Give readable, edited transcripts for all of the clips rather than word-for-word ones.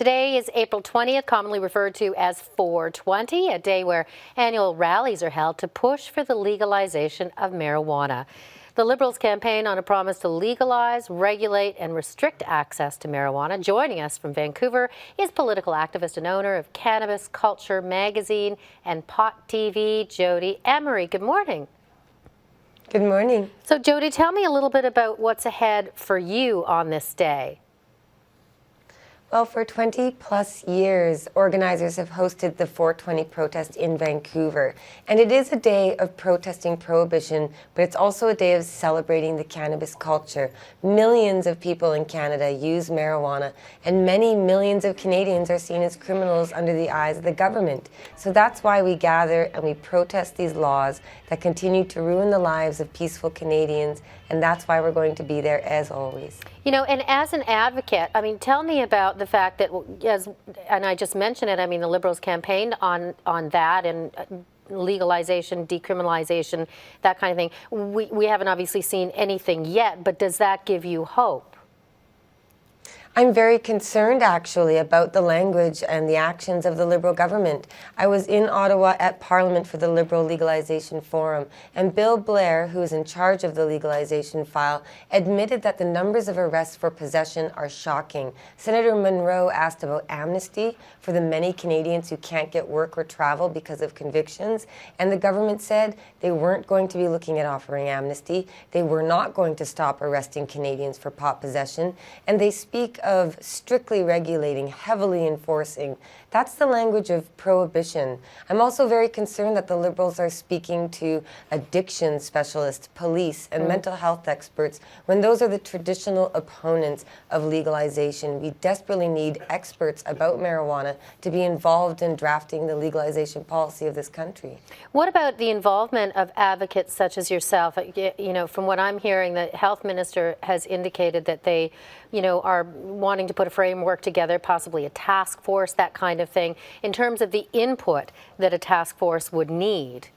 Today is April 20th, commonly referred to as 420, a day where annual rallies are held to push for the legalization of marijuana. The Liberals campaign on a promise to legalize, regulate, and restrict access to marijuana. Joining us from Vancouver is political activist and owner of Cannabis, Culture Magazine, and Pot TV, Jodie Emery. Good morning. Good morning. So, Jodie, tell me a little bit about what's ahead for you on this day. Well, for 20 plus years, organizers have hosted the 420 protest in Vancouver. And it is a day of protesting prohibition, but it's also a day of celebrating the cannabis culture. Millions of people in Canada use marijuana, and many millions of Canadians are seen as criminals under the eyes of the government. So that's why we gather and we protest these laws that continue to ruin the lives of peaceful Canadians, and that's why we're going to be there as always. You know, and as an advocate, I mean, tell me about the fact that, and I just mentioned it, I mean, the Liberals campaigned on that and legalization, decriminalization, that kind of thing. We haven't obviously seen anything yet, but does that give you hope? I'm very concerned, actually, about the language and the actions of the Liberal government. I was in Ottawa at Parliament for the Liberal Legalization Forum, and Bill Blair, who is in charge of the legalization file, admitted that the numbers of arrests for possession are shocking. Senator Munro asked about amnesty for the many Canadians who can't get work or travel because of convictions, and the government said they weren't going to be looking at offering amnesty. They were not going to stop arresting Canadians for pot possession, and they speak of strictly regulating, heavily enforcing. That's the language of prohibition. I'm also very concerned that the Liberals are speaking to addiction specialists, police, and mental health experts when those are the traditional opponents of legalization. We desperately need experts about marijuana to be involved in drafting the legalization policy of this country. What about the involvement of advocates such as yourself? You know, from what I'm hearing, the health minister has indicated that they, you know, are wanting to put a framework together, possibly a task force, that kind of thing, in terms of the input that a task force would need.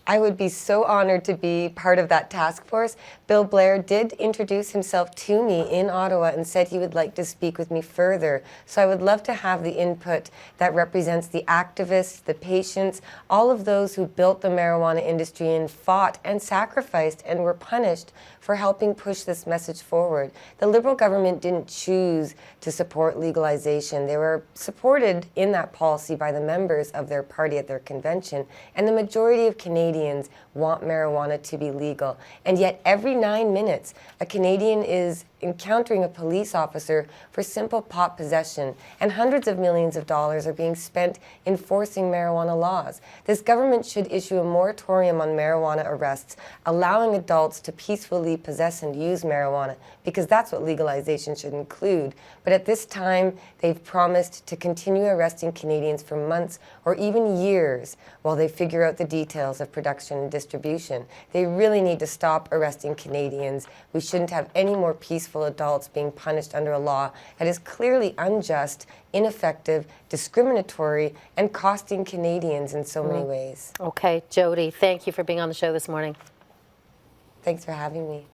I would be so honored to be part of that task force. Bill Blair did introduce himself to me in Ottawa and said he would like to speak with me further. So I would love to have the input that represents the activists, the patients, all of those who built the marijuana industry and fought and sacrificed and were punished for helping push this message forward. The Liberal government didn't choose to support legalization. They were supported in that policy by the members of their party at their convention, and the majority of Canadians want marijuana to be legal. And yet every 9 minutes, a Canadian is encountering a police officer for simple pot possession, and hundreds of millions of dollars are being spent enforcing marijuana laws. This government should issue a moratorium on marijuana arrests, allowing adults to peacefully possess and use marijuana, because that's what legalization should include. But at this time, they've promised to continue arresting Canadians for months or even years while they figure out the details of production and distribution. They really need to stop arresting Canadians. We shouldn't have any more peaceful adults being punished under a law that is clearly unjust, ineffective, discriminatory, and costing Canadians in so many ways. Okay, Jodie, thank you for being on the show this morning. Thanks for having me.